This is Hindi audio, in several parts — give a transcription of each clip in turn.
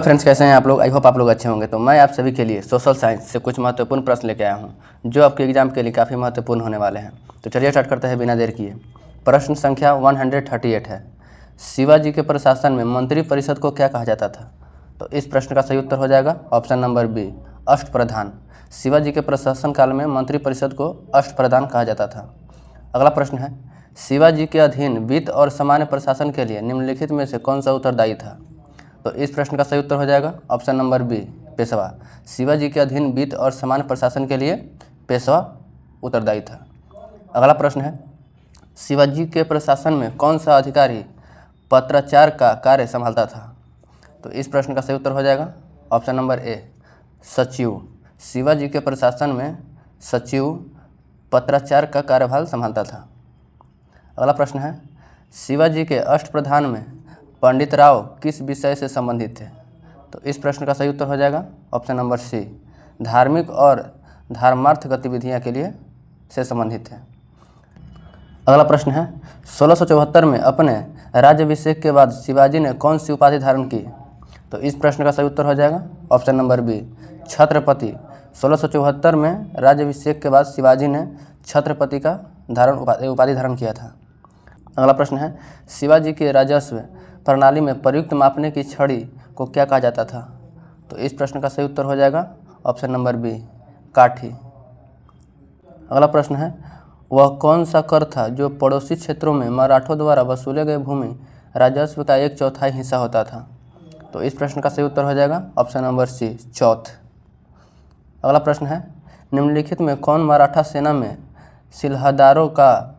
फ्रेंड्स, कैसे हैं आप लोग? आई होप आप लोग अच्छे होंगे। तो मैं आप सभी के लिए सोशल साइंस से कुछ महत्वपूर्ण प्रश्न लेके आया हूं जो आपके एग्जाम के लिए काफ़ी महत्वपूर्ण होने वाले हैं। तो चलिए स्टार्ट करते हैं बिना देर किए। प्रश्न संख्या 138 है, शिवाजी के प्रशासन में मंत्री परिषद को क्या कहा जाता था? तो इस प्रश्न का सही उत्तर हो जाएगा ऑप्शन नंबर बी, अष्टप्रधान। शिवाजी के प्रशासन काल में मंत्री परिषद को अष्टप्रधान कहा जाता था। अगला प्रश्न है, शिवाजी के अधीन वित्त और सामान्य प्रशासन के लिए निम्नलिखित में से कौन सा उत्तरदायी था? तो इस प्रश्न का सही उत्तर हो जाएगा option number B, Peshwa. Shivaji के अधीन वित्त और सामान्य प्रशासन के लिए पेशवा उत्तरदायी था। अगला प्रश्न है, शिवाजी के प्रशासन में कौन सा अधिकारी पत्राचार का कार्य संभालता था? तो इस प्रश्न का सही उत्तर हो जाएगा ऑप्शन नंबर ए, सचिव। शिवाजी के प्रशासन में सचिव पत्राचार का कार्यभार संभालता था। अगला प्रश्न है, शिवाजी के अष्टप्रधान में पंडित राव किस विषय से संबंधित थे? तो इस प्रश्न का सही उत्तर हो जाएगा ऑप्शन नंबर सी, धार्मिक और धर्मार्थ गतिविधियां के लिए से संबंधित है। अगला प्रश्न है, 1674 में अपने राज्याभिषेक के बाद शिवाजी ने कौन सी उपाधि धारण की? तो इस प्रश्न का सही उत्तर हो जाएगा ऑप्शन नंबर बी, छत्रपति। 1674 में राज्याभिषेक के बाद शिवाजी ने छत्रपति का उपाधि धारण किया था। अगला प्रश्न है, शिवाजी के राजस्व प्रणाली में प्रयुक्त मापने की छड़ी को क्या कहा जाता था? तो इस प्रश्न का सही उत्तर हो जाएगा ऑप्शन नंबर बी, काठी। अगला प्रश्न है, वह कौन सा कर था जो पड़ोसी क्षेत्रों में मराठों द्वारा वसूले गए भूमि राजस्व का 1/4 हिस्सा होता था? तो इस प्रश्न का सही उत्तर हो जाएगा ऑप्शन नंबर सी, चौथ। अगला प्रश्न है, निम्नलिखित में कौन मराठा सेना में सिलहदारों का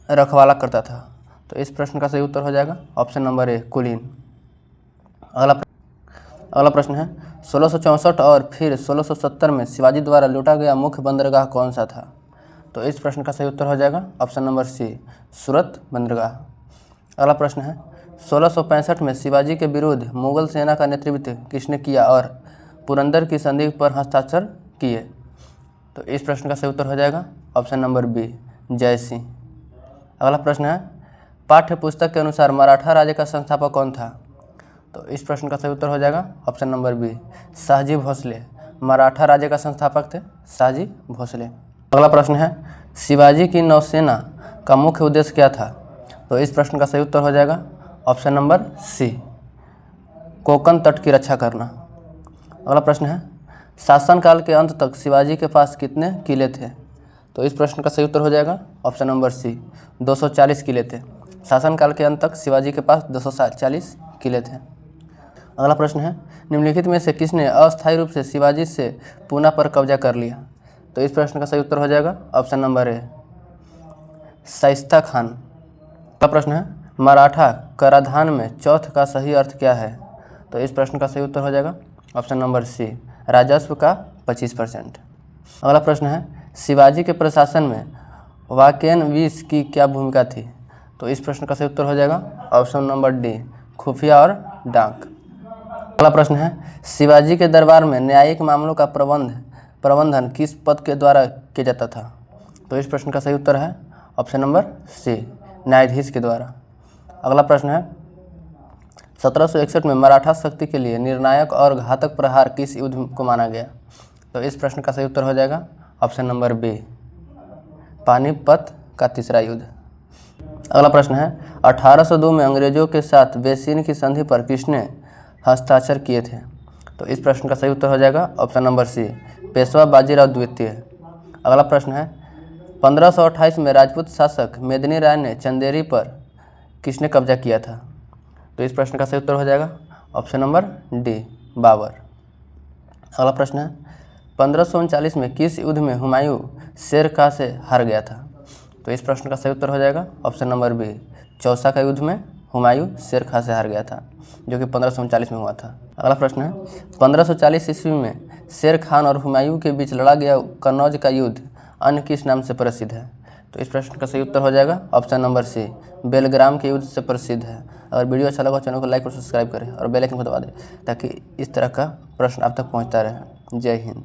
रखवाला करता था? तो इस प्रश्न का सही उत्तर हो जाएगा ऑप्शन नंबर ए, कुलीन। अगला प्रश्न है, 1664 और फिर 1670 में शिवाजी द्वारा लूटा गया मुख्य बंदरगाह कौन सा था? तो इस प्रश्न का सही उत्तर हो जाएगा ऑप्शन नंबर सी, सूरत बंदरगाह। अगला प्रश्न है, 1665 में शिवाजी के विरुद्ध मुगल सेना का नेतृत्व किसने किया और पुरंदर की संधि पर हस्ताक्षर किए? तो इस प्रश्न का सही उत्तर हो जाएगा ऑप्शन नंबर बी, जय सिंह। अगला प्रश्न है, पाठ्य पुस्तक के अनुसार मराठा राज्य का संस्थापक कौन था? तो इस प्रश्न का सही उत्तर हो जाएगा option number B, Shahaji Bhosale. Maratha राज्य का संस्थापक थे शाहजी भोसले। अगला प्रश्न है, शिवाजी की नौसेना का मुख्य उद्देश्य क्या था? तो इस प्रश्न का सही उत्तर हो जाएगा ऑप्शन नंबर सी, कोंकण तट की रक्षा करना। अगला प्रश्न है, शासनकाल के अंत तक शिवाजी के पास कितने किले थे? तो इस प्रश्न का सही उत्तर हो जाएगा ऑप्शन नंबर सी, 240 किले थे। शासनकाल के अंत तक शिवाजी के पास 240 किले थे। अगला प्रश्न है, निम्नलिखित में से किसने अस्थायी रूप से शिवाजी से पूना पर कब्जा कर लिया? तो इस प्रश्न का सही उत्तर हो जाएगा option number A, Shaista Khan. अगला प्रश्न है, मराठा कराधान में चौथ का सही अर्थ क्या है? तो इस प्रश्न का सही उत्तर हो जाएगा ऑप्शन नंबर सी, राजस्व का 25%। अगला प्रश्न है, शिवाजी के प्रशासन में वाकेन विष की क्या भूमिका थी? तो इस प्रश्न का सही उत्तर हो जाएगा ऑप्शन नंबर डी, खुफिया और डाक। अगला प्रश्न है, शिवाजी के दरबार में न्यायिक मामलों का प्रबंधन किस पद के द्वारा किया जाता था? तो इस प्रश्न का सही उत्तर है ऑप्शन नंबर सी, न्यायाधीश के द्वारा। अगला प्रश्न है, 1761 में मराठा शक्ति के लिए निर्णायक और घातक प्रहार किस युद्ध को माना गया? तो इस प्रश्न का सही उत्तर हो जाएगा ऑप्शन नंबर बी, पानीपत का तीसरा युद्ध। अगला प्रश्न है, 1802 में अंग्रेजों के साथ बेसिन की संधि पर किसने हस्ताक्षर किए थे? तो इस प्रश्न का सही उत्तर हो जाएगा option number C, Peshwa Bajirao द्वितीय। अगला प्रश्न है, 1528 में राजपूत शासक मेदिनी राय ने चंदेरी पर किसने कब्जा किया था? तो इस प्रश्न का सही उत्तर हो जाएगा ऑप्शन नंबर डी, बाबर। अगला प्रश्न है, 1539 में किस युद्ध में हुमायूं शेर शाह से हार गया था? तो इस प्रश्न का सही उत्तर हो जाएगा ऑप्शन नंबर बी, चौसा का युद्ध में हुमायूं शेर शाह से हार गया था, जो कि 1539 में हुआ था। अगला प्रश्न है, 1540 ईस्वी में शेर खान और हुमायूं के बीच लड़ा गया कन्नौज का युद्ध अन्य किस नाम से प्रसिद्ध है? तो इस प्रश्न का सही उत्तर हो जाएगा ऑप्शन नंबर सी, बेलग्राम के युद्ध से प्रसिद्ध है। अगर वीडियो अच्छा लगा चैनल को लाइक और सब्सक्राइब करें और बेल आइकन को दबा दें ताकि इस तरह का प्रश्न आप तक पहुँचता रहे। जय हिंद।